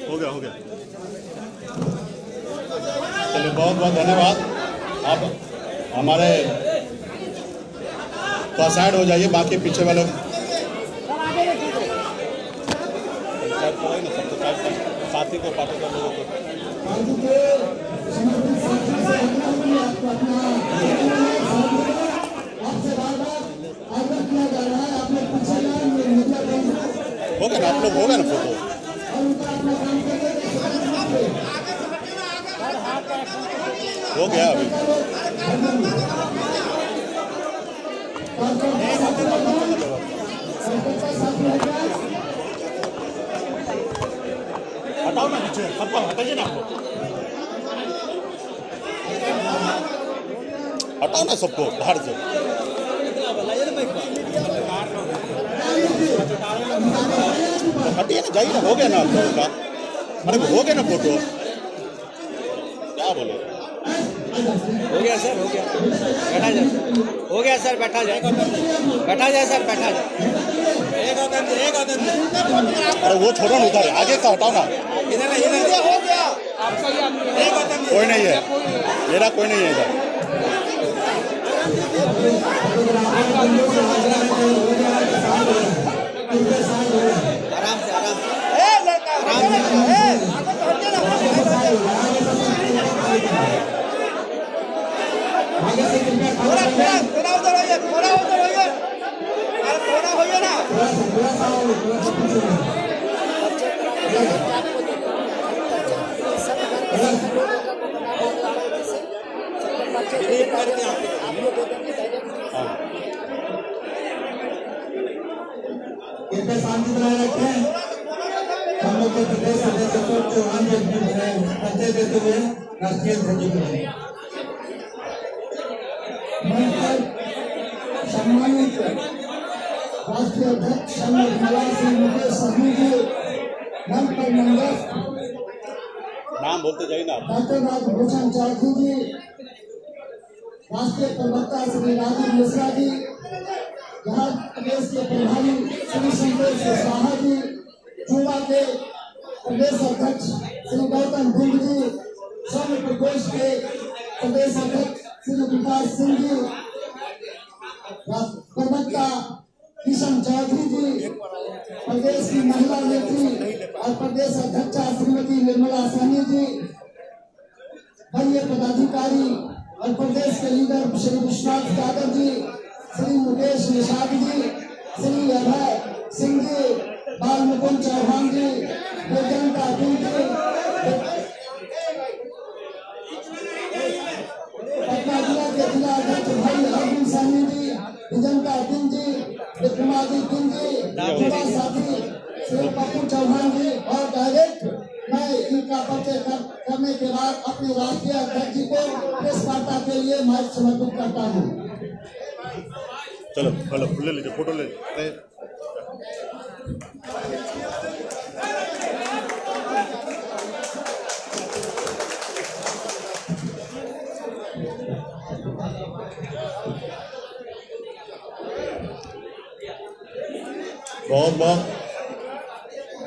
हो गया चलिए, बहुत बहुत धन्यवाद। आप हमारे तो साइड हो जाइए, बाकी पीछे वाले साथी को पार्टी लोगों को होगा ना, आप लोग होगा ना फोटो। हो गया अभी। हटाओ ना नीचे, सबको हटाइए ना, हटाओ ना सबको बाहर से। हटिए ना, जाइए ना, हो गया ना आप लोगों का। अरे हो गया ना फोटो, क्या बोले? हो गया सर, हो गया, बैठा जाए। हो गया सर, बैठा जाए, बैठा जाए सर, बैठा जाए। एक आदमी अरे वो छोड़ो ना, उधर आगे का हटाओ ना। इधर हो गया आपका ही आदमी। कोई नहीं है, मेरा कोई नहीं है इधर। आराम से, आराम से। कृपया शांति बनाए रखें। हम लोग के प्रदेश सदस्य चौहान जी परिचय देते हुए राष्ट्रीय ध्वज को सम्मानित राष्ट्रीय अध्यक्ष श्री मुकेश सहनी जी, धन पर मंडल नाम बोलते जाइए ना। डॉक्टर राजभूषण चौधरी जी, राष्ट्रीय प्रवक्ता श्री राजीव मिश्रा जी, बिहार प्रदेश के प्रभारी श्री संतोष साहा जी, युवा के प्रदेश अध्यक्ष श्री गौतम बिंद जी, श्रम प्रकोष्ठ के प्रदेश अध्यक्ष श्री विकास सिंह जी, प्रवक्ता किशन चौधरी जी, प्रदेश की महिला नेत्री और प्रदेश अध्यक्षा श्रीमती निर्मला सहनी जी, वरीय पदाधिकारी और प्रदेश के लीडर श्री विश्वनाथ यादव जी, श्री मुकेश निषाद जी, श्री अभय सिंह जी, बाल मुकुंद चौहान जी, जनता जी, पटना जिला के जिला अध्यक्ष भाई अर्जुन सहनी जी, जनता सिंह जी, विक्रमादित्य सिंह जी, युवा साथी श्री पप्पू चौहान जी, और डायरेक्ट मैं इनका परिचय करने के बाद अपने राष्ट्रीय अध्यक्ष जी को प्रेस वार्ता के लिए माइक समर्पित करता हूँ। चलो चलो ले लीजिए, फोटो ले लीजिए।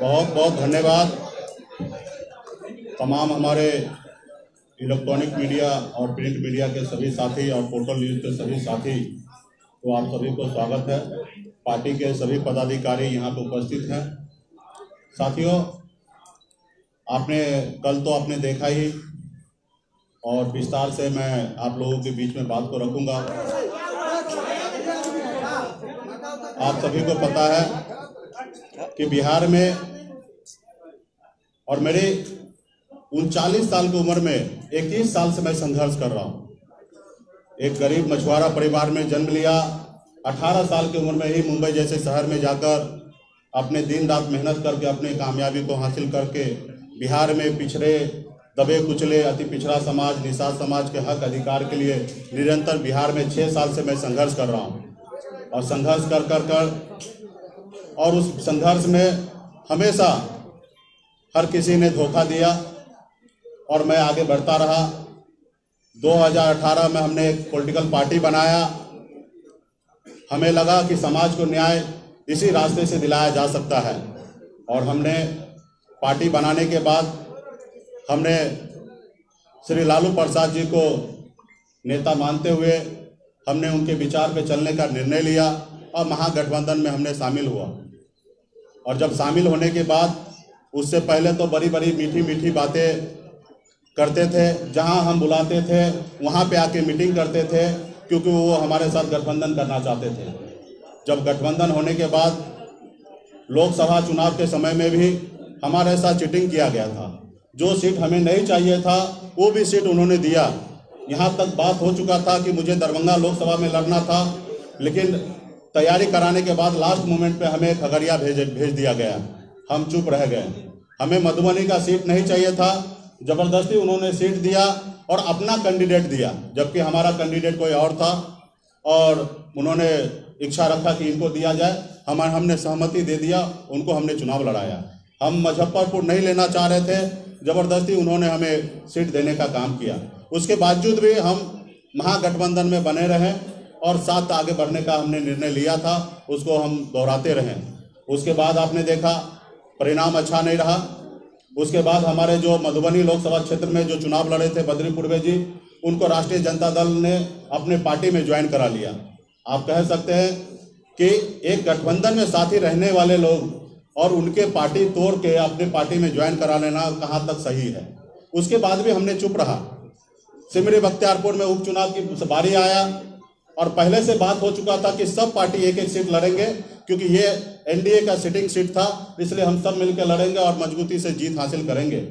बहुत बहुत धन्यवाद तमाम हमारे इलेक्ट्रॉनिक मीडिया और प्रिंट मीडिया के सभी साथी और पोर्टल न्यूज़ के सभी साथी, तो आप सभी को स्वागत है। पार्टी के सभी पदाधिकारी यहाँ पर उपस्थित हैं। साथियों, आपने कल तो आपने देखा ही, और विस्तार से मैं आप लोगों के बीच में बात को रखूंगा। आप सभी को पता है कि बिहार में, और मेरे 39 साल की उम्र में 21 साल से मैं संघर्ष कर रहा हूँ। एक गरीब मछुआरा परिवार में जन्म लिया। 18 साल की उम्र में ही मुंबई जैसे शहर में जाकर अपने दिन रात मेहनत करके अपने कामयाबी को हासिल करके बिहार में पिछड़े, दबे कुचले, अति पिछड़ा समाज, निषाद समाज के हक अधिकार के लिए निरंतर बिहार में 6 साल से मैं संघर्ष कर रहा हूँ। और संघर्ष कर और उस संघर्ष में हमेशा हर किसी ने धोखा दिया और मैं आगे बढ़ता रहा। 2018 में हमने एक पॉलिटिकल पार्टी बनाया। हमें लगा कि समाज को न्याय इसी रास्ते से दिलाया जा सकता है और हमने पार्टी बनाने के बाद हमने श्री लालू प्रसाद जी को नेता मानते हुए हमने उनके विचार पे चलने का निर्णय लिया और महागठबंधन में हमने शामिल हुआ। और जब शामिल होने के बाद उससे पहले तो बड़ी बड़ी मीठी मीठी बातें करते थे, जहां हम बुलाते थे वहां पे आके मीटिंग करते थे, क्योंकि वो हमारे साथ गठबंधन करना चाहते थे। जब गठबंधन होने के बाद लोकसभा चुनाव के समय में भी हमारे साथ चीटिंग किया गया था। जो सीट हमें नहीं चाहिए था वो भी सीट उन्होंने दिया। यहाँ तक बात हो चुका था कि मुझे दरभंगा लोकसभा में लड़ना था, लेकिन तैयारी कराने के बाद लास्ट मोमेंट पे हमें खगड़िया भेज दिया गया। हम चुप रह गए। हमें मधुबनी का सीट नहीं चाहिए था, जबरदस्ती उन्होंने सीट दिया और अपना कैंडिडेट दिया, जबकि हमारा कैंडिडेट कोई और था और उन्होंने इच्छा रखा कि इनको दिया जाए। हमने सहमति दे दिया, उनको हमने चुनाव लड़ाया। हम मुजफ्फरपुर नहीं लेना चाह रहे थे, जबरदस्ती उन्होंने हमें सीट देने का काम किया। उसके बावजूद भी हम महागठबंधन में बने रहे और साथ आगे बढ़ने का हमने निर्णय लिया था, उसको हम दोहराते रहे। उसके बाद आपने देखा परिणाम अच्छा नहीं रहा। उसके बाद हमारे जो मधुबनी लोकसभा क्षेत्र में जो चुनाव लड़े थे बद्री पूर्वे जी, उनको राष्ट्रीय जनता दल ने अपने पार्टी में ज्वाइन करा लिया। आप कह सकते हैं कि एक गठबंधन में साथी रहने वाले लोग और उनके पार्टी तोड़ के अपने पार्टी में ज्वाइन करा लेना कहाँ तक सही है। उसके बाद भी हमने चुप रहा। सिमरी बख्तियारपुर में उपचुनाव की बारी आया और पहले से बात हो चुका था कि सब पार्टी एक एक सीट लड़ेंगे, क्योंकि ये एनडीए का सिटिंग सीट था, इसलिए हम सब मिलकर लड़ेंगे और मजबूती से जीत हासिल करेंगे।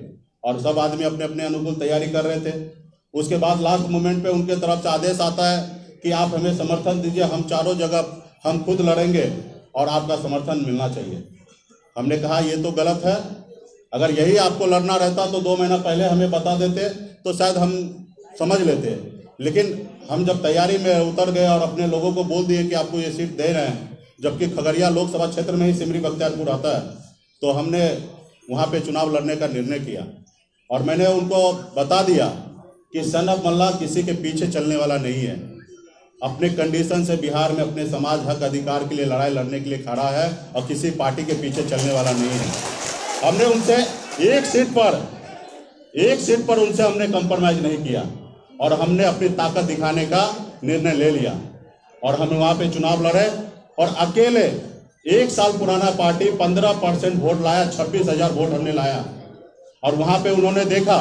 और सब आदमी अपने अपने अनुकूल तैयारी कर रहे थे। उसके बाद लास्ट मोमेंट पे उनके तरफ से आदेश आता है कि आप हमें समर्थन दीजिए, हम चारों जगह हम खुद लड़ेंगे और आपका समर्थन मिलना चाहिए। हमने कहा ये तो गलत है। अगर यही आपको लड़ना रहता तो 2 महीना पहले हमें बता देते तो शायद हम समझ लेते, लेकिन हम जब तैयारी में उतर गए और अपने लोगों को बोल दिए कि आपको ये सीट दे रहे हैं, जबकि खगड़िया लोकसभा क्षेत्र में ही सिमरी बख्तियारपुर आता है, तो हमने वहाँ पे चुनाव लड़ने का निर्णय किया। और मैंने उनको बता दिया कि सन ऑफ मल्ला किसी के पीछे चलने वाला नहीं है। अपने कंडीशन से बिहार में अपने समाज हक अधिकार के लिए लड़ाई लड़ने के लिए खड़ा है और किसी पार्टी के पीछे चलने वाला नहीं है। हमने उनसे एक सीट पर उनसे हमने कंप्रोमाइज नहीं किया और हमने अपनी ताकत दिखाने का निर्णय ले लिया और हम वहाँ पे चुनाव लड़े और अकेले 1 साल पुराना पार्टी 15% वोट लाया, 26,000 वोट हमने लाया। और वहाँ पे उन्होंने देखा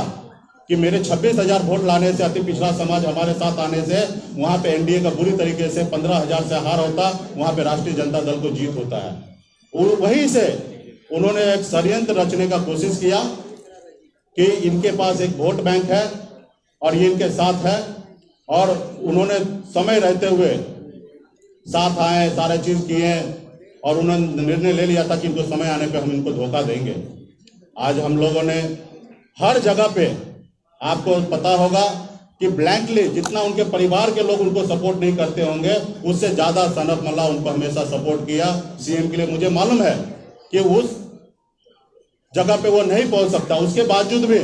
कि मेरे 26,000 वोट लाने से, अति पिछड़ा समाज हमारे साथ आने से वहाँ पे एनडीए का बुरी तरीके से 15,000 से हार होता, वहाँ पे राष्ट्रीय जनता दल को जीत होता है। वहीं से उन्होंने एक षड्यंत्र रचने का कोशिश किया कि इनके पास एक वोट बैंक है और ये इनके साथ है, और उन्होंने समय रहते हुए साथ आए, सारे चीज किए और उन्होंने निर्णय ले लिया था कि इनको समय आने पे हम इनको धोखा देंगे। आज हम लोगों ने हर जगह पे, आपको पता होगा कि ब्लैंकली जितना उनके परिवार के लोग उनको सपोर्ट नहीं करते होंगे, उससे ज्यादा सन ऑफ मल्ला उनको हमेशा सपोर्ट किया सीएम के लिए। मुझे मालूम है कि उस जगह पे वो नहीं पहुंच सकता, उसके बावजूद भी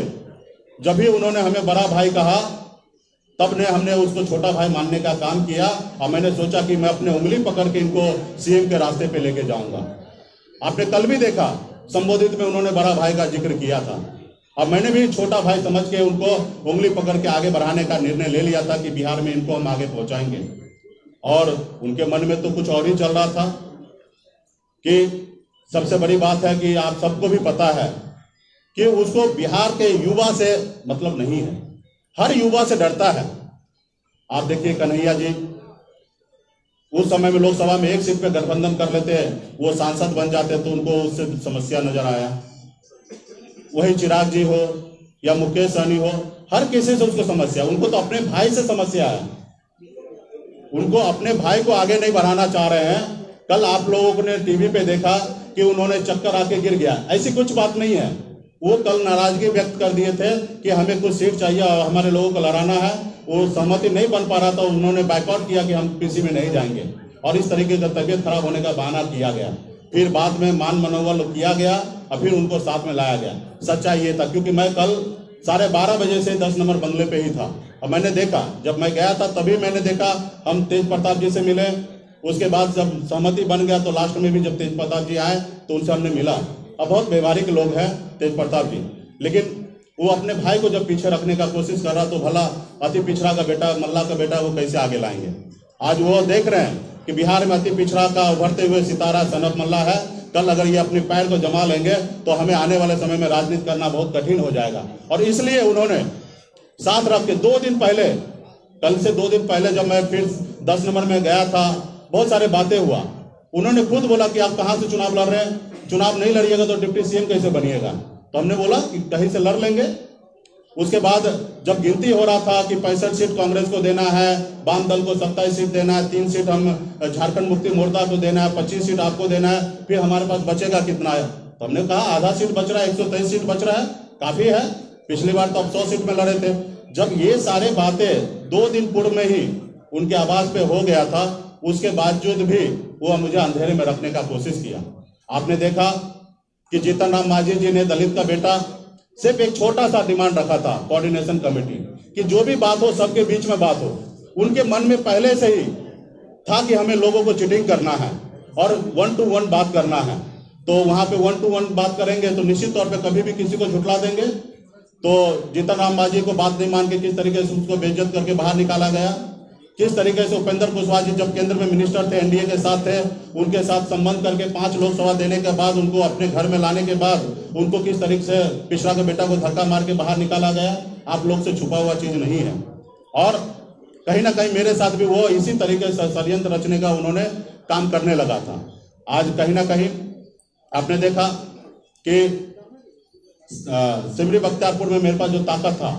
जब भी उन्होंने हमें बड़ा भाई कहा तब ने हमने उसको छोटा भाई मानने का काम किया और मैंने सोचा कि मैं अपने उंगली पकड़ के इनको सीएम के रास्ते पे लेके जाऊंगा। आपने कल भी देखा संबोधित में उन्होंने बड़ा भाई का जिक्र किया था और मैंने भी छोटा भाई समझ के उनको उंगली पकड़ के आगे बढ़ाने का निर्णय ले लिया था कि बिहार में इनको हम आगे पहुंचाएंगे। और उनके मन में तो कुछ और ही चल रहा था कि सबसे बड़ी बात है कि आप सबको भी पता है कि उसको बिहार के युवा से मतलब नहीं है, हर युवा से डरता है। आप देखिए कन्हैया जी उस समय में लोकसभा में एक सीट पे गठबंधन कर लेते हैं, वो सांसद बन जाते तो उनको उससे समस्या नजर आया। वही चिराग जी हो या मुकेश सहनी हो, हर किसी से उसको समस्या, उनको तो अपने भाई से समस्या है, उनको अपने भाई को आगे नहीं बढ़ाना चाह रहे हैं। कल आप लोगों ने टीवी पे देखा कि उन्होंने चक्कर आके गिर गया, ऐसी कुछ बात नहीं है। वो कल नाराजगी व्यक्त कर दिए थे कि हमें कुछ सीट चाहिए और हमारे लोगों को लड़ाना है, वो सहमति नहीं बन पा रहा था, उन्होंने बाइकआउट किया कि हम किसी में नहीं जाएंगे और इस तरीके का तबीयत खराब होने का बहाना किया गया। फिर बाद में मान मनोबल किया गया और फिर उनको साथ में लाया गया। सच्चाई ये था, क्योंकि मैं कल 12:30 बजे से 10 नंबर बंगले पे ही था और मैंने देखा, जब मैं गया था तभी मैंने देखा, हम तेज प्रताप जी से मिले, उसके बाद जब सहमति बन गया तो लास्ट में भी जब तेज प्रताप जी आए तो उनसे हमने मिला। अब बहुत व्यवहारिक लोग हैं तेज प्रताप जी, लेकिन वो अपने भाई को जब पीछे रखने का कोशिश कर रहा तो भला अति पिछड़ा का बेटा, मल्ला का बेटा, वो कैसे आगे लाएंगे। आज वो देख रहे हैं कि बिहार में अति पिछड़ा का उभरते हुए सितारा सनत मल्ला है। कल अगर ये अपने पैर को जमा लेंगे तो हमें आने वाले समय में राजनीति करना बहुत कठिन हो जाएगा। और इसलिए उन्होंने साथ रख के 2 दिन पहले, कल से 2 दिन पहले जब मैं फिर 10 नंबर में गया था, बहुत सारे बातें हुआ। उन्होंने खुद बोला कि आप कहाँ से चुनाव लड़ रहे हैं, चुनाव नहीं लड़िएगा तो डिप्टी सीएम कैसे बनिएगा। तो हमने बोला कि कहीं से लड़ लेंगे। उसके बाद जब गिनती हो रहा था कि 65 सीट कांग्रेस को देना है, वाम दल को 27 सीट देना है, 3 सीट हम झारखंड मुक्ति मोर्चा को देना है, 25 सीट आपको देना है, फिर हमारे पास बचेगा कितना है। तो हमने कहा आधा सीट बच रहा है, 123 सीट बच रहा है, काफी है। पिछली बार तो अब 100 सीट में लड़े थे। जब ये सारे बातें 2 दिन पूर्व में ही उनके आवाज पे हो गया था, उसके बावजूद भी वो मुझे अंधेरे में रखने का कोशिश किया। आपने देखा कि जीतन राम मांझी जी ने दलित का बेटा सिर्फ एक छोटा सा डिमांड रखा था, कोऑर्डिनेशन कमेटी, कि जो भी बात हो सबके बीच में बात हो। उनके मन में पहले से ही था कि हमें लोगों को चीटिंग करना है और 1 to 1 बात करना है। तो वहां पे 1 to 1 बात करेंगे तो निश्चित तौर पे कभी भी किसी को झुठला देंगे। तो जीतन राम मांझी को बात नहीं मान के किस तरीके से उसको बेइज्जत करके बाहर निकाला गया, किस तरीके से उपेंद्र कुशवाहा जी जब केंद्र में मिनिस्टर थे, एनडीए के साथ थे, उनके साथ संबंध करके 5 लोकसभा देने के बाद उनको अपने घर में लाने के बाद उनको किस तरीके से पिछड़ा के बेटा को धक्का मार के बाहर निकाला गया, आप लोग से छुपा हुआ चीज नहीं है। और कहीं ना कहीं मेरे साथ भी वो इसी तरीके से षड्यंत्र रचने का उन्होंने काम करने लगा था। आज कहीं ना कहीं आपने देखा कि सिमरी बख्तियारपुर में मेरे पास जो ताकत था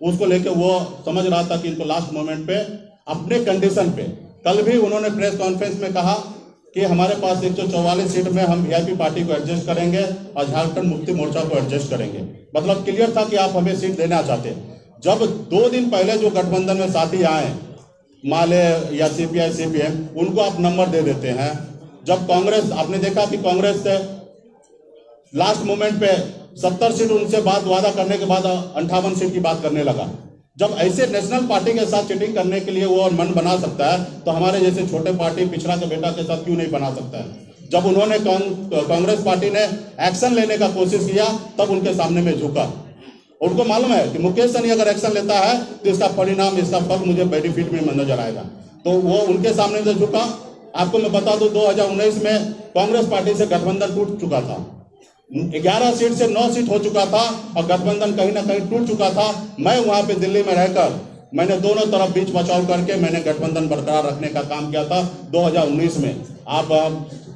उसको लेके वो समझ रहा था कि इनको लास्ट मोमेंट पे अपने कंडीशन पे, कल भी उन्होंने प्रेस कॉन्फ्रेंस में कहा कि हमारे पास 144 सीट में हम वीआईपी पार्टी को एडजस्ट करेंगे और झारखंड मुक्ति मोर्चा को एडजस्ट करेंगे। मतलब क्लियर था कि आप हमें सीट देना चाहते। जब 2 दिन पहले जो गठबंधन में साथी आए, माले या सीपीआई सीपीएम, उनको आप नंबर दे देते हैं। जब कांग्रेस, आपने देखा कि कांग्रेस से लास्ट मोमेंट पे 70 सीट उनसे बात वादा करने के बाद 58 सीट की बात करने लगा। जब ऐसे नेशनल पार्टी के साथ चीटिंग करने के लिए वो मन बना सकता है तो हमारे जैसे छोटे पार्टी पिछड़ा के बेटा के साथ क्यों नहीं बना सकता है। जब उन्होंने कांग्रेस पार्टी ने एक्शन लेने का कोशिश किया तब उनके सामने में झुका। उनको मालूम है कि मुकेश सहनी अगर एक्शन लेता है तो इसका परिणाम, इसका फल मुझे बेनिफिट में नजर आएगा, तो वो उनके सामने से झुका। आपको मैं बता दूं 2019 में कांग्रेस पार्टी से गठबंधन टूट चुका था, 11 सीट से 9 सीट हो चुका था और गठबंधन कहीं ना कहीं टूट चुका था। मैं वहां पे दिल्ली में रहकर मैंने दोनों तरफ बीच बचाव करके मैंने गठबंधन बरकरार रखने का काम किया था 2019 में। आप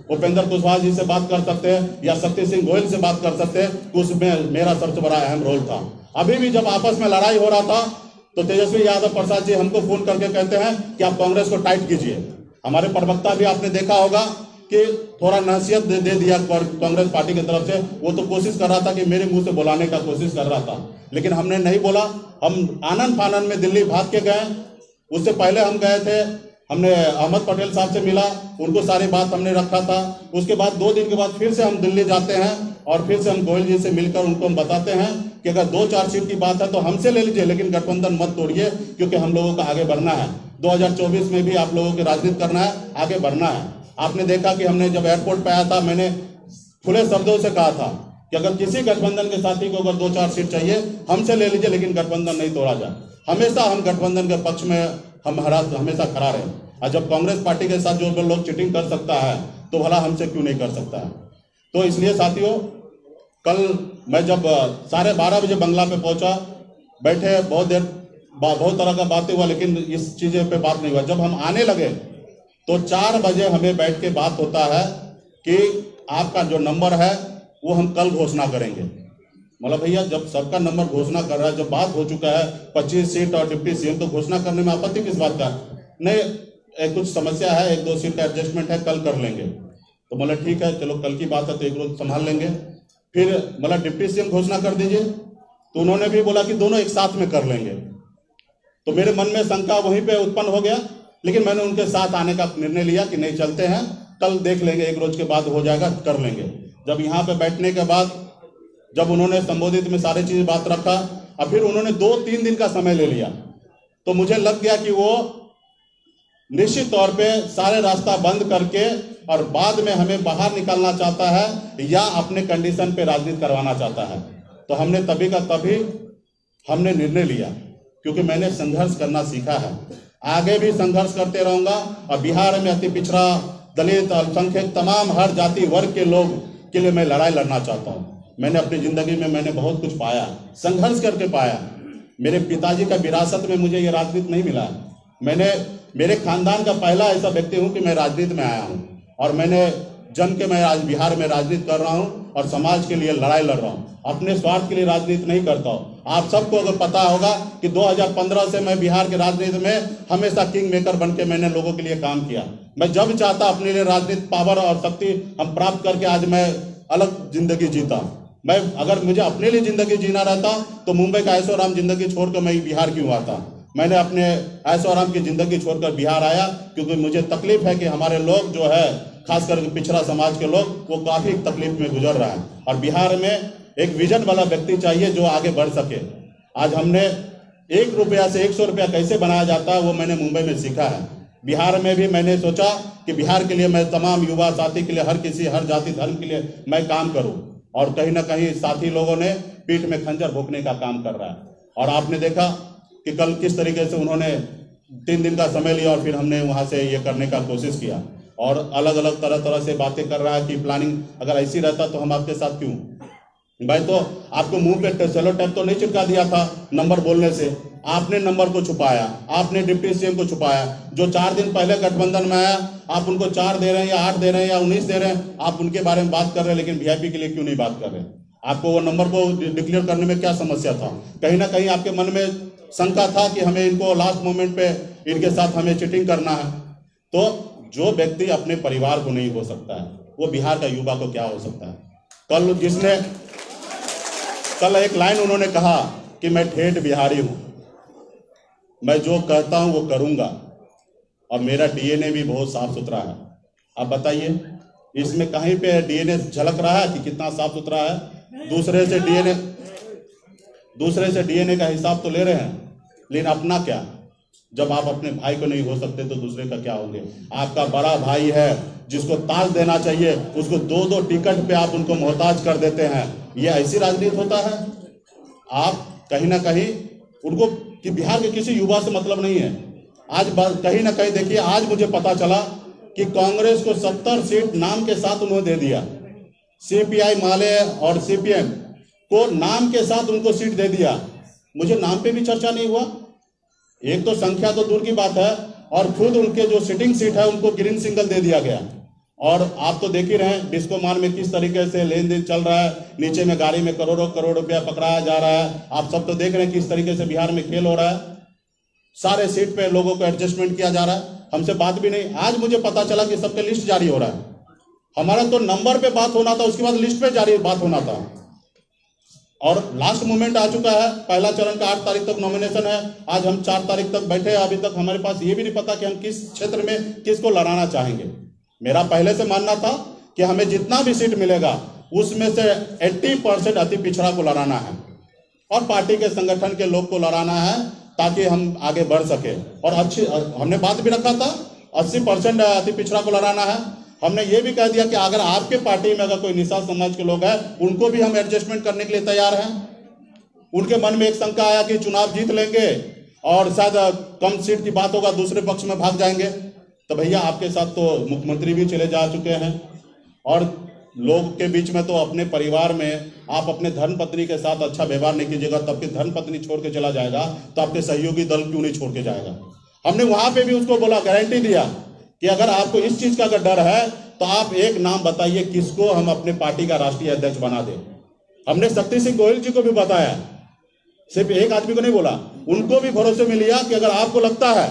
उपेंद्र कुशवाहा जी से बात कर सकते हैं या शक्ति सिंह गोयल से बात कर सकते हैं, उसमें मेरा सबसे बड़ा अहम रोल था। अभी भी जब आपस में लड़ाई हो रहा था तो तेजस्वी यादव प्रसाद जी हमको फोन करके कहते हैं कि आप कांग्रेस को टाइट कीजिए। हमारे प्रवक्ता भी आपने देखा होगा कि थोड़ा नसीहत दे दिया कांग्रेस पार्टी की तरफ से। वो तो कोशिश कर रहा था कि मेरे मुंह से बुलाने का कोशिश कर रहा था, लेकिन हमने नहीं बोला। हम आनंद फानंद में दिल्ली भाग के गए। उससे पहले हम गए थे, हमने अहमद पटेल साहब से मिला, उनको सारी बात हमने रखा था। उसके बाद 2 दिन के बाद फिर से हम दिल्ली जाते हैं और फिर से हम गोयल जी से मिलकर उनको हम बताते हैं कि अगर 2-4 सीट की बात है तो हमसे ले लीजिए, लेकिन गठबंधन मत तोड़िए, क्योंकि हम लोगों को आगे बढ़ना है। 2024 में भी आप लोगों की राजनीति करना है, आगे बढ़ना है। आपने देखा कि हमने जब एयरपोर्ट पे आया था, मैंने खुले शब्दों से कहा था कि अगर किसी गठबंधन के साथी को अगर 2-4 सीट चाहिए हमसे ले लीजिए, लेकिन गठबंधन नहीं तोड़ा जाए। हमेशा हम गठबंधन के पक्ष में हम हमेशा खड़ा रहे। और जब कांग्रेस पार्टी के साथ जो लोग चीटिंग कर सकता है तो भला हमसे क्यों नहीं कर सकता है। तो इसलिए साथियों, कल मैं जब 12:30 बजे बंगला पे पहुंचा, बैठे बहुत देर, बहुत तरह का बातें हुआ, लेकिन इस चीजें पे बात नहीं हुआ। जब हम आने लगे तो 4 बजे हमें बैठ के बात होता है कि आपका जो नंबर है वो हम कल घोषणा करेंगे। मतलब भैया, जब सबका नंबर घोषणा कर रहा है, जब बात हो चुका है 25 सीट और डिप्टी सीएम, तो घोषणा करने में आपत्ति किस बात का। नहीं, कुछ समस्या है, 1-2 सीट का एडजस्टमेंट है, कल कर लेंगे। तो मतलब ठीक है, चलो कल की बात है तो एक रोज संभाल लेंगे। फिर मतलब डिप्टी सीएम घोषणा कर दीजिए, तो उन्होंने भी बोला कि दोनों एक साथ में कर लेंगे। तो मेरे मन में शंका वहीं पे उत्पन्न हो गया, लेकिन मैंने उनके साथ आने का निर्णय लिया कि नहीं, चलते हैं कल देख लेंगे, एक रोज के बाद हो जाएगा, कर लेंगे। जब यहाँ पे बैठने के बाद जब उन्होंने संबोधित में सारी चीज बात रखा और फिर उन्होंने 2-3 दिन का समय ले लिया, तो मुझे लग गया कि वो निश्चित तौर पे सारे रास्ता बंद करके और बाद में हमें बाहर निकालना चाहता है या अपने कंडीशन पे राजनीति करवाना चाहता है। तो हमने तभी का तभी हमने निर्णय लिया, क्योंकि मैंने संघर्ष करना सीखा है, आगे भी संघर्ष करते रहूंगा। और बिहार में अति पिछड़ा, दलित, अल्पसंख्यक, तमाम हर जाति वर्ग के लोग के लिए मैं लड़ाई लड़ना चाहता हूँ। मैंने अपनी जिंदगी में मैंने बहुत कुछ पाया, संघर्ष करके पाया। मेरे पिताजी का विरासत में मुझे ये राजनीति नहीं मिला। मैंने मेरे खानदान का पहला ऐसा व्यक्ति हूँ कि मैं राजनीति में आया हूँ और मैंने जन के मैं आज बिहार में राजनीति कर रहा हूँ और समाज के लिए लड़ाई लड़ रहा हूँ, अपने स्वार्थ के लिए राजनीति नहीं करता हूँ। आप सबको अगर पता होगा कि 2015 से मैं बिहार के राजनीति में हमेशा किंग मेकर बन के मैंने लोगों के लिए काम किया। मैं जब चाहता अपने लिए राजनीतिक पावर और शक्ति हम प्राप्त करके आज मैं अलग जिंदगी जीता। मैं अगर मुझे अपने लिए जिंदगी जीना रहता तो मुंबई का ऐशो आराम जिंदगी छोड़कर मैं बिहार क्यों आता। मैंने अपने ऐशो आराम की जिंदगी छोड़कर बिहार आया क्योंकि मुझे तकलीफ है कि हमारे लोग जो है, खासकर पिछड़ा समाज के लोग, वो काफी तकलीफ में गुजर रहा है और बिहार में एक विजन वाला व्यक्ति चाहिए जो आगे बढ़ सके। आज हमने 1 रुपया से 100 रुपया कैसे बनाया जाता है वो मैंने मुंबई में सीखा है। बिहार में भी मैंने सोचा कि बिहार के लिए मैं तमाम युवा साथी के लिए, हर किसी, हर जाति धर्म के लिए मैं काम करूं और कहीं ना कहीं साथी लोगों ने पीठ में खंजर भोंकने का काम कर रहा है। और आपने देखा कि कल किस तरीके से उन्होंने 3 दिन का समय लिया और फिर हमने वहां से ये करने का कोशिश किया और अलग अलग तरह से बातें कर रहा है कि प्लानिंग अगर ऐसी रहता तो हम आपके साथ क्यों। भाई तो आपको मुंह पे सेलो टैप तो नहीं चिपका दिया था नंबर बोलने से, आपने नंबर को छुपाया, आपने डिप्टी सीएम को छुपाया। जो 4 दिन पहले गठबंधन में आया आप उनको 4 दे रहे हैं या 8 दे रहे हैं या 19 दे रहे हैं, आप उनके बारे में बात कर रहे हैं, लेकिन वीआईपी के लिए क्यों नहीं बात कर रहे हैं। आपको वो नंबर को डिक्लेयर करने में क्या समस्या था। कहीं ना कहीं आपके मन में शंका था कि हमें इनको लास्ट मोमेंट पे इनके साथ हमें चीटिंग करना है। तो जो व्यक्ति अपने परिवार को नहीं हो सकता है वो बिहार का युवा को क्या हो सकता है। कल एक लाइन उन्होंने कहा कि मैं ठेठ बिहारी हूं, मैं जो कहता हूं वो करूंगा और मेरा डीएनए भी बहुत साफ सुथरा है। आप बताइए इसमें कहीं पे डीएनए झलक रहा है कि कितना साफ सुथरा है। दूसरे से डीएनए का हिसाब तो ले रहे हैं, लेकिन अपना क्या। जब आप अपने भाई को नहीं हो सकते तो दूसरे का क्या होंगे। आपका बड़ा भाई है जिसको ताज देना चाहिए उसको 2-2 टिकट पे आप उनको मोहताज कर देते हैं। ये ऐसी राजनीति होता है। आप कहीं ना कहीं उनको कि बिहार के किसी युवा से मतलब नहीं है। आज कहीं ना कहीं देखिए, आज मुझे पता चला कि कांग्रेस को 70 सीट नाम के साथ उन्होंने दे दिया। सीपीआई माले और सीपीएम को नाम के साथ उनको सीट दे दिया। मुझे नाम पे भी चर्चा नहीं हुआ। एक तो संख्या तो दूर की बात है और खुद उनके जो सिटिंग सीट है उनको ग्रीन सिग्नल दे दिया गया। और आप तो देख ही रहे हैं डिस्को मार में किस तरीके से लेन देन चल रहा है, नीचे में गाड़ी में करोड़ों करोड़ रुपया पकड़ाया जा रहा है। आप सब तो देख रहे हैं किस तरीके से बिहार में खेल हो रहा है। सारे सीट पे लोगों को एडजस्टमेंट किया जा रहा है, हमसे बात भी नहीं। आज मुझे पता चला कि सबके लिस्ट जारी हो रहा है। हमारा तो नंबर पे बात होना था, उसके बाद लिस्ट पे जारी बात होना था और लास्ट मोमेंट आ चुका है। पहला चरण का 8 तारीख तक नॉमिनेशन है। आज हम 4 तारीख तक बैठे हैं, अभी तक हमारे पास ये भी नहीं पता कि हम किस क्षेत्र में किसको लड़ाना चाहेंगे। मेरा पहले से मानना था कि हमें जितना भी सीट मिलेगा उसमें से 80% अति पिछड़ा को लड़ाना है और पार्टी के संगठन के लोग को लड़ाना है ताकि हम आगे बढ़ सके। और अच्छी हमने बात भी रखा था 80% अति पिछड़ा को लड़ाना है। हमने ये भी कह दिया कि अगर आपके पार्टी में अगर कोई निषाद समाज के लोग हैं उनको भी हम एडजस्टमेंट करने के लिए तैयार हैं। उनके मन में एक शंका आया कि चुनाव जीत लेंगे और शायद कम सीट की बात होगा, दूसरे पक्ष में भाग जाएंगे। तो भैया आपके साथ तो मुख्यमंत्री भी चले जा चुके हैं और लोग के बीच में तो अपने परिवार में आप अपने धर्मपत्नी के साथ अच्छा व्यवहार नहीं कीजिएगा तो आपकी धर्मपत्नी छोड़ के चला जाएगा तो आपके सहयोगी दल क्यों नहीं छोड़ के जाएगा। हमने वहां पे भी उसको बोला, गारंटी दिया कि अगर आपको इस चीज का अगर डर है तो आप एक नाम बताइए किसको हम अपने पार्टी का राष्ट्रीय अध्यक्ष बना दें। हमने शक्ति सिंह गोयल जी को भी बताया, सिर्फ एक आदमी को नहीं बोला, उनको भी भरोसे में लिया कि अगर आपको लगता है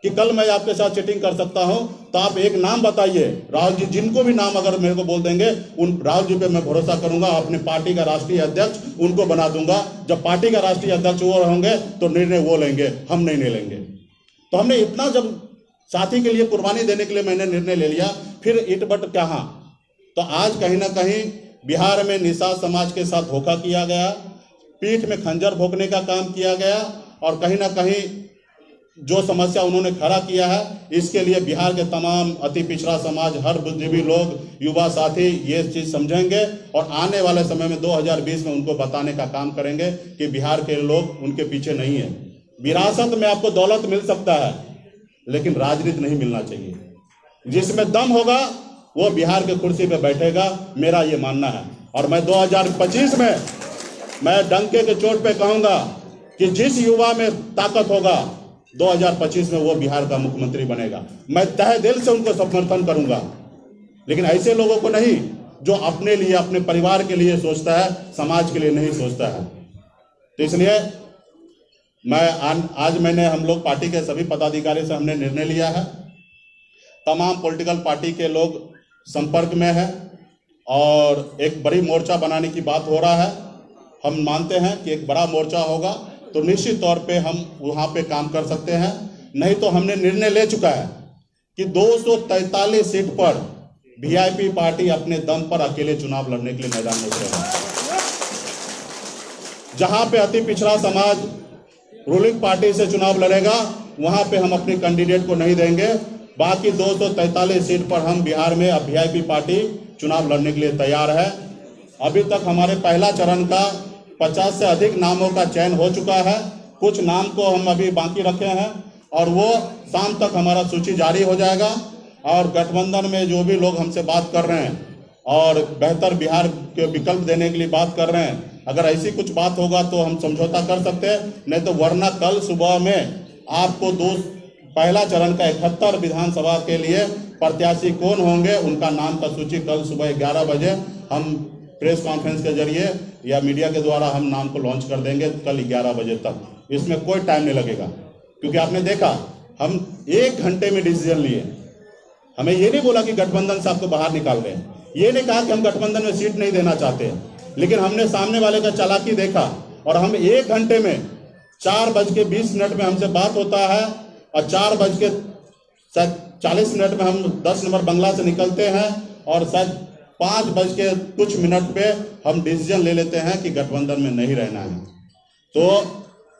कि कल मैं आपके साथ चीटिंग कर सकता हूं तो आप एक नाम बताइए। राहुल जी, जिनको भी नाम अगर मेरे को बोल देंगे उन राहुल जी पे मैं भरोसा करूंगा, अपने पार्टी का राष्ट्रीय अध्यक्ष उनको बना दूंगा। जब पार्टी का राष्ट्रीय अध्यक्ष वो होंगे तो निर्णय वो लेंगे, हम नहीं लेंगे। तो हमने इतना जब साथी के लिए कुर्बानी देने के लिए मैंने निर्णय ले लिया फिर ईट बट कहाँ। तो आज कहीं ना कहीं बिहार में निषाद समाज के साथ धोखा किया गया, पीठ में खंजर भोंकने का काम किया गया, और कहीं ना कहीं जो समस्या उन्होंने खड़ा किया है, इसके लिए बिहार के तमाम अति पिछड़ा समाज, हर बुद्धिजीवी लोग, युवा साथी ये चीज़ समझेंगे और आने वाले समय में 2020 में उनको बताने का काम करेंगे कि बिहार के लोग उनके पीछे नहीं है। विरासत में आपको दौलत मिल सकता है, लेकिन राजनीति नहीं मिलना चाहिए। जिसमें दम होगा वो बिहार के कुर्सी पे बैठेगा, मेरा ये मानना है। और मैं 2025 में मैं डंके के चोट पे कहूंगा कि जिस युवा में ताकत होगा 2025 में वो बिहार का मुख्यमंत्री बनेगा। मैं तहे दिल से उनको समर्थन करूंगा, लेकिन ऐसे लोगों को नहीं जो अपने लिए, अपने परिवार के लिए सोचता है, समाज के लिए नहीं सोचता है। तो इसलिए मैंने हम लोग पार्टी के सभी पदाधिकारी से हमने निर्णय लिया है, तमाम पॉलिटिकल पार्टी के लोग संपर्क में है और एक बड़ी मोर्चा बनाने की बात हो रहा है। हम मानते हैं कि एक बड़ा मोर्चा होगा तो निश्चित तौर पे हम वहाँ पे काम कर सकते हैं। नहीं तो हमने निर्णय ले चुका है कि 243 सीट पर वीआईपी पार्टी अपने दम पर अकेले चुनाव लड़ने के लिए मैदान में उतरेगा। जहाँ पे अति पिछड़ा समाज रूलिंग पार्टी से चुनाव लड़ेगा, वहाँ पे हम अपने कैंडिडेट को नहीं देंगे। बाकी 243 सीट पर हम बिहार में अब वीआईपी पार्टी चुनाव लड़ने के लिए तैयार है। अभी तक हमारे पहला चरण का 50 से अधिक नामों का चयन हो चुका है। कुछ नाम को हम अभी बाकी रखे हैं और वो शाम तक हमारा सूची जारी हो जाएगा। और गठबंधन में जो भी लोग हमसे बात कर रहे हैं और बेहतर बिहार के विकल्प देने के लिए बात कर रहे हैं, अगर ऐसी कुछ बात होगा तो हम समझौता कर सकते हैं, नहीं तो वरना कल सुबह में आपको पहला चरण का 71 विधानसभा के लिए प्रत्याशी कौन होंगे उनका नाम का सूची कल सुबह 11 बजे हम प्रेस कॉन्फ्रेंस के जरिए या मीडिया के द्वारा हम नाम को लॉन्च कर देंगे कल 11 बजे तक। इसमें कोई टाइम नहीं लगेगा, क्योंकि आपने देखा हम 1 घंटे में डिसीजन लिए। हमें ये नहीं बोला कि गठबंधन से आपको बाहर निकाल रहे हैं, ये नहीं कहा कि हम गठबंधन में सीट नहीं देना चाहते हैं, लेकिन हमने सामने वाले का चालाकी देखा और हम 1 घंटे में 4:20 में हमसे बात होता है और 4:40 में हम 10 नंबर बंगला से निकलते हैं और शायद 5:00 पे हम डिसीजन ले लेते हैं कि गठबंधन में नहीं रहना है। तो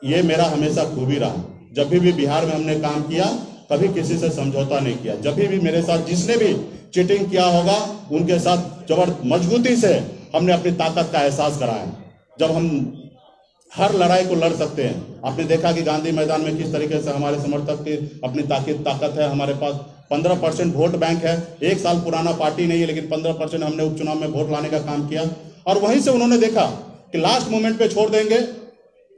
ये मेरा हमेशा खूबी रहा। जब भी बिहार में हमने काम किया कभी किसी से समझौता नहीं किया। जब भी मेरे साथ जिसने भी चीटिंग किया होगा उनके साथ मजबूती से हमने अपनी ताकत का एहसास कराया। जब हम हर लड़ाई को लड़ सकते हैं। आपने देखा कि गांधी मैदान में किस तरीके से हमारे समर्थक की अपनी ताकत है। हमारे पास 15% वोट बैंक है। 1 साल पुराना पार्टी नहीं है, लेकिन 15% हमने उपचुनाव में वोट लाने का काम किया। और वहीं से उन्होंने देखा कि लास्ट मोमेंट पे छोड़ देंगे,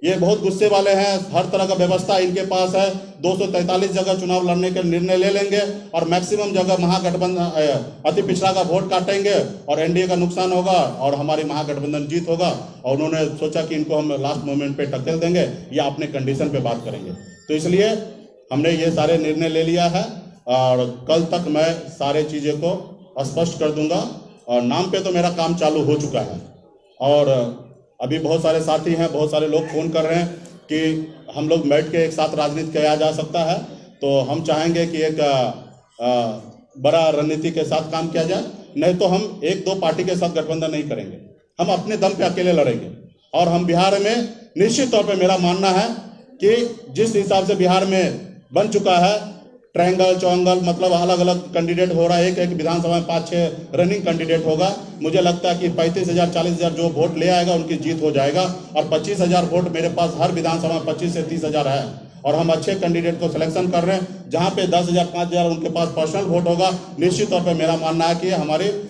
ये बहुत गुस्से वाले हैं, हर तरह का व्यवस्था इनके पास है, 243 जगह चुनाव लड़ने के निर्णय ले लेंगे और मैक्सिमम जगह महागठबंधन अति पिछड़ा का वोट काटेंगे और एनडीए का नुकसान होगा और हमारी महागठबंधन जीत होगा। और उन्होंने सोचा कि इनको हम लास्ट मोमेंट पे टक्कर देंगे या अपने कंडीशन पे बात करेंगे। तो इसलिए हमने ये सारे निर्णय ले लिया है और कल तक मैं सारे चीज़ें को स्पष्ट कर दूंगा। और नाम पे तो मेरा काम चालू हो चुका है और अभी बहुत सारे साथी हैं, बहुत सारे लोग फ़ोन कर रहे हैं कि हम लोग बैठ के एक साथ राजनीति किया जा सकता है। तो हम चाहेंगे कि एक बड़ा रणनीति के साथ काम किया जाए, नहीं तो हम 1-2 पार्टी के साथ गठबंधन नहीं करेंगे। हम अपने दम पे अकेले लड़ेंगे। और हम बिहार में निश्चित तौर पे मेरा मानना है कि जिस हिसाब से बिहार में बन चुका है ट्रायंगल चौंगल, मतलब अलग अलग कैंडिडेट हो रहा है, एक विधानसभा में 5-6 रनिंग कैंडिडेट होगा। मुझे लगता है कि 35,000 40,000 जो वोट ले आएगा उनकी जीत हो जाएगा। और 25,000 वोट मेरे पास हर विधानसभा में 25 से 30,000 है और हम अच्छे कैंडिडेट को सिलेक्शन कर रहे हैं। जहां पे 10,000 5,000 उनके पास पर्सनल वोट होगा, निश्चित तौर पर मेरा मानना है कि हमारे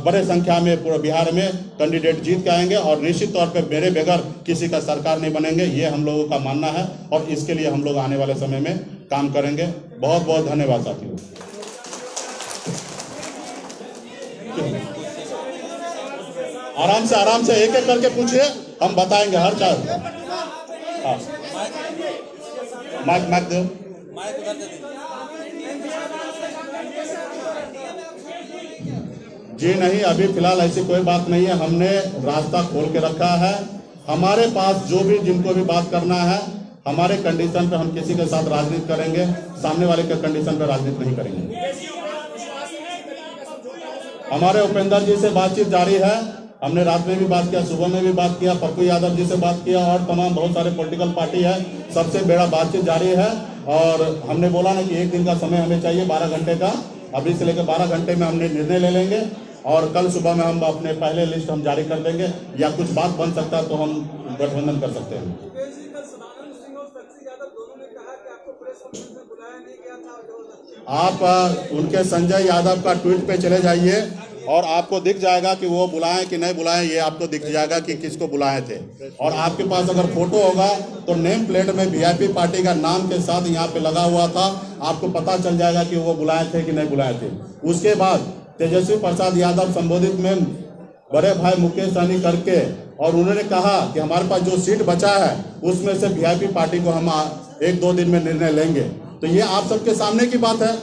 बड़े संख्या में पूरे बिहार में कैंडिडेट जीत के आएंगे और निश्चित तौर पे मेरे बगैर किसी का सरकार नहीं बनेंगे, ये हम लोगों का मानना है। और इसके लिए हम लोग आने वाले समय में काम करेंगे। बहुत बहुत धन्यवाद साथियों। आराम से एक एक करके पूछिए, हम बताएंगे हर चीज। माइक दो। जी नहीं, अभी फिलहाल ऐसी कोई बात नहीं है। हमने रास्ता खोल के रखा है। हमारे पास जो भी जिनको भी बात करना है, हमारे कंडीशन पे हम किसी के साथ राजनीति करेंगे, सामने वाले के कंडीशन पे राजनीति नहीं करेंगे। हमारे उपेंद्र जी से बातचीत जारी है। हमने रात में भी बात किया, सुबह में भी बात किया, पप्पू यादव जी से बात किया और तमाम बहुत सारे पॉलिटिकल पार्टी है, सबसे बड़ा बातचीत जारी है। और हमने बोला ना कि 1 दिन का समय हमें चाहिए, 12 घंटे का। अभी से लेकर 12 घंटे में हमने निर्णय ले लेंगे और कल सुबह में हम अपने पहले लिस्ट हम जारी कर देंगे, या कुछ बात बन सकता है तो हम गठबंधन कर सकते हैं। आप उनके संजय यादव का ट्वीट पे चले जाइए और आपको दिख जाएगा कि वो बुलाएं कि नहीं बुलाएं, ये आपको दिख जाएगा कि किसको बुलाए थे। और आपके पास अगर फोटो होगा तो नेम प्लेट में वीआईपी पार्टी का नाम के साथ यहाँ पे लगा हुआ था, आपको पता चल जाएगा कि वो बुलाए थे कि नहीं बुलाए थे। उसके बाद तेजस्वी प्रसाद यादव संबोधित में बड़े भाई मुकेश सहनी करके और उन्होंने कहा कि हमारे पास जो सीट बचा है उसमें से वीआईपी पार्टी को हम 1-2 दिन में निर्णय लेंगे। तो ये आप सबके सामने की बात है।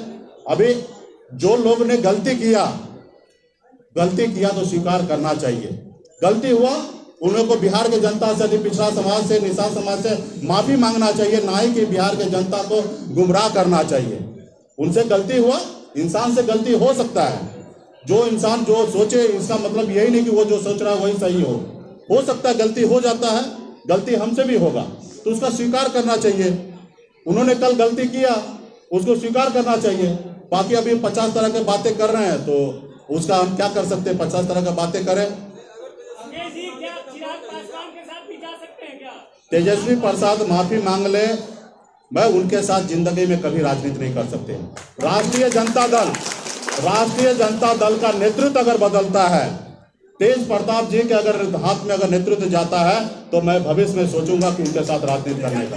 अभी जो लोग ने गलती किया तो स्वीकार करना चाहिए। गलती हुआ, उन लोगों को बिहार के जनता से, अधिक पिछड़ा समाज से, निषाद समाज से माफी मांगना चाहिए, ना ही कि बिहार के जनता को गुमराह करना चाहिए। उनसे गलती हुआ, इंसान से गलती हो सकता है। जो इंसान जो सोचे, इसका मतलब यही नहीं कि वो जो सोच रहा है वही सही हो सकता है, गलती हो जाता है, गलती हमसे भी होगा, तो उसका स्वीकार करना चाहिए। उन्होंने कल गलती किया, उसको स्वीकार करना चाहिए। बाकी अभी 50 तरह की बातें कर रहे हैं तो उसका हम क्या कर सकते हैं, 50 तरह की बातें करें। तेजस्वी प्रसाद माफी मांग ले, मैं उनके साथ जिंदगी में कभी राजनीति नहीं कर सकते। राष्ट्रीय जनता दल का नेतृत्व अगर बदलता है, तेज प्रताप जी के अगर हाथ में अगर नेतृत्व जाता है, तो मैं भविष्य में सोचूंगा कि उनके साथ राजनीति करने का।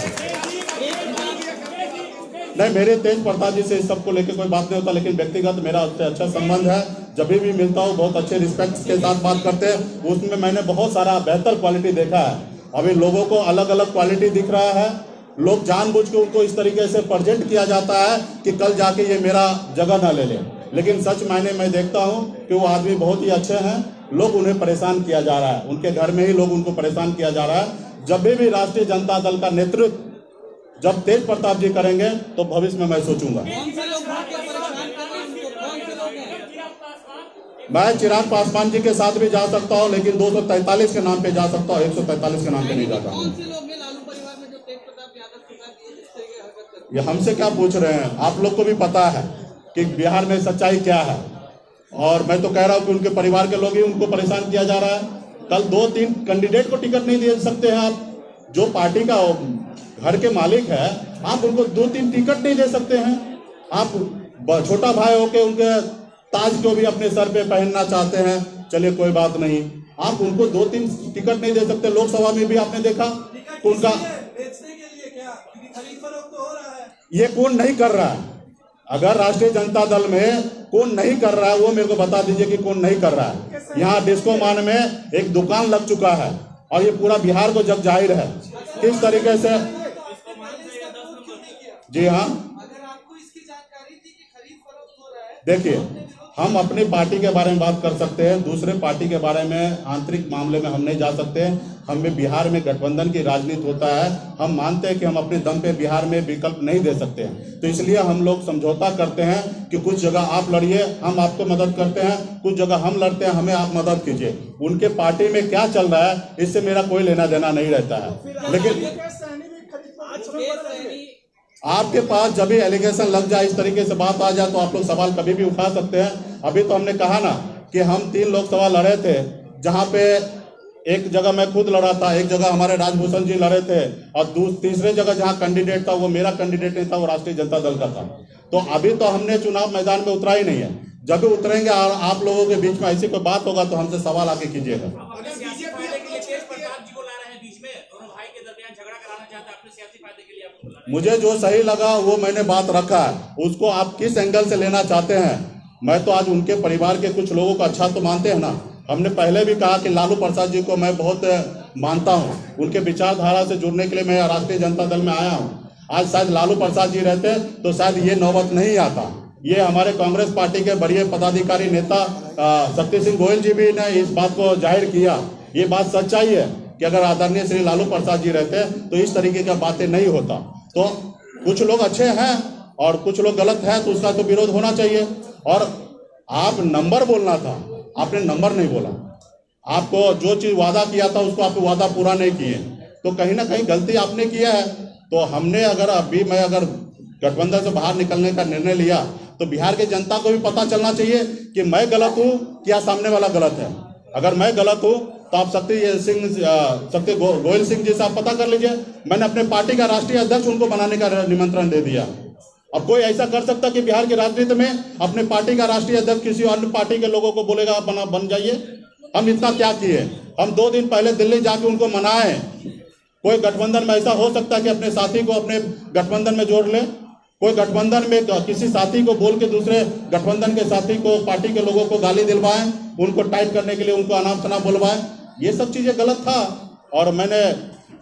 नहीं, मेरे तेज प्रताप जी से इस सबको लेकर कोई बात नहीं होता, लेकिन व्यक्तिगत मेरा उससे अच्छा संबंध है। जब भी मिलता हूँ बहुत अच्छे रिस्पेक्ट के साथ बात करते हैं। उसमें मैंने बहुत सारा बेहतर क्वालिटी देखा है। अभी लोगों को अलग अलग क्वालिटी दिख रहा है, लोग जानबूझ के उनको इस तरीके से प्रेजेंट किया जाता है कि कल जाके ये मेरा जगह ना ले ले, लेकिन सच मायने मैं देखता हूँ कि वो आदमी बहुत ही अच्छे हैं। लोग उन्हें परेशान किया जा रहा है, उनके घर में ही लोग उनको परेशान किया जा रहा है। जब भी राष्ट्रीय जनता दल का नेतृत्व जब तेज प्रताप जी करेंगे तो भविष्य में मैं सोचूंगा। मैं चिराग पासवान जी के साथ भी जा सकता हूं, लेकिन 243 के नाम पे जा सकता हूं, 143 के नाम पे नहीं जाता हूं। ये हमसे क्या पूछ रहे हैं? आप लोग को भी पता है कि बिहार में सच्चाई क्या है, और मैं तो कह रहा हूं कि उनके परिवार के लोग ही उनको परेशान किया जा रहा है। कल 2-3 कैंडिडेट को टिकट नहीं दे सकते हैं आप, जो पार्टी का घर के मालिक है, आप उनको 2-3 टिकट नहीं दे सकते हैं। आप छोटा भाई होके उनके ताज को भी अपने सर पे पहनना चाहते हैं, चलिए कोई बात नहीं, आप उनको 2-3 टिकट नहीं दे सकते। लोकसभा में भी आपने देखा उनका ये कौन नहीं कर रहा है। अगर राष्ट्रीय जनता दल में कौन नहीं कर रहा है वो मेरे को बता दीजिए कि कौन नहीं कर रहा है। यहाँ डिस्को मान में एक दुकान लग चुका है और ये पूरा बिहार को जग जाहिर है किस तरीके से। जी हाँ, अगर आपको इसकी जानकारी थी कि खरीद फरोख्त हो रहा है, देखिए हम अपनी पार्टी के बारे में बात कर सकते हैं, दूसरे पार्टी के बारे में आंतरिक मामले में हम नहीं जा सकते। हमें बिहार में गठबंधन की राजनीति होता है, हम मानते हैं कि हम अपने दम पे बिहार में विकल्प नहीं दे सकते हैं, तो इसलिए हम लोग समझौता करते हैं कि कुछ जगह आप लड़िए, हम आपको मदद करते हैं, कुछ जगह हम लड़ते हैं, हमें आप मदद कीजिए। उनके पार्टी में क्या चल रहा है इससे मेरा कोई लेना देना नहीं रहता है। लेकिन आपके पास जब भी एलिगेशन लग जाए, इस तरीके से बात आ जाए, तो आप लोग सवाल कभी भी उठा सकते हैं। अभी तो हमने कहा ना कि हम 3 लोकसभा लड़े थे, जहां पे एक जगह मैं खुद लड़ा था, एक जगह हमारे राजभूषण जी लड़े थे, और तीसरे जगह जहां कैंडिडेट था वो मेरा कैंडिडेट नहीं था, वो राष्ट्रीय जनता दल का था। तो अभी तो हमने चुनाव मैदान में उतरा ही नहीं है। जब भी उतरेंगे और आप लोगों के बीच में ऐसी कोई बात होगा तो हमसे सवाल आके कीजिएगा। मुझे जो सही लगा वो मैंने बात रखा है, उसको आप किस एंगल से लेना चाहते हैं। मैं तो आज उनके परिवार के कुछ लोगों को अच्छा तो मानते हैं ना। हमने पहले भी कहा कि लालू प्रसाद जी को मैं बहुत मानता हूं, उनके विचारधारा से जुड़ने के लिए मैं राष्ट्रीय जनता दल में आया हूं। आज शायद लालू प्रसाद जी रहते तो शायद ये नौबत नहीं आता। ये हमारे कांग्रेस पार्टी के बड़े पदाधिकारी नेता शक्ति सिंह गोयल जी भी ने इस बात को जाहिर किया। ये बात सच्चाई है कि अगर आदरणीय श्री लालू प्रसाद जी रहते तो इस तरीके की बातें नहीं होता। तो कुछ लोग अच्छे हैं और कुछ लोग गलत हैं, तो उसका तो विरोध होना चाहिए। और आप नंबर बोलना था, आपने नंबर नहीं बोला। आपको जो चीज वादा किया था उसको आप वादा पूरा नहीं किए, तो कहीं ना कहीं गलती आपने किया है। तो हमने अगर गठबंधन से बाहर निकलने का निर्णय लिया तो बिहार की जनता को भी पता चलना चाहिए कि मैं गलत हूँ क्या सामने वाला गलत है। अगर मैं गलत हूँ तो आप शक्ति गोयल सिंह जी से आप पता कर लीजिए, मैंने अपने पार्टी का राष्ट्रीय अध्यक्ष उनको बनाने का निमंत्रण दे दिया। अब कोई ऐसा कर सकता कि बिहार की राजनीति में अपने पार्टी का राष्ट्रीय अध्यक्ष किसी अन्य पार्टी के लोगों को बोलेगा आप बन जाइए। हम इतना क्या किए, हम 2 दिन पहले दिल्ली जाके उनको मनाए। कोई गठबंधन में ऐसा हो सकता है कि अपने साथी को अपने गठबंधन में जोड़ ले? कोई गठबंधन में किसी साथी को बोल के दूसरे गठबंधन के साथी को, पार्टी के लोगों को गाली दिलवाएं, उनको टाइट करने के लिए उनको अनाप शनाप बुलवाएं, ये सब चीजें गलत था। और मैंने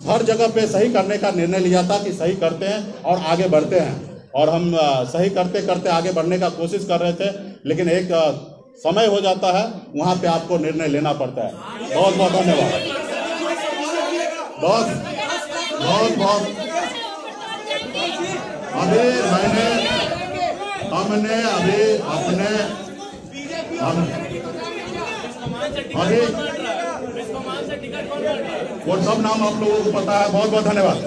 हर जगह पे सही करने का निर्णय लिया था कि सही करते हैं और आगे बढ़ते हैं, और हम सही करते करते आगे बढ़ने का कोशिश कर रहे थे। लेकिन एक समय हो जाता है, वहां पे आपको निर्णय लेना पड़ता है। बहुत बहुत धन्यवाद। बहुत अभी हमने अभी वो सब नाम आप लोगों को पता है। बहुत बहुत धन्यवाद।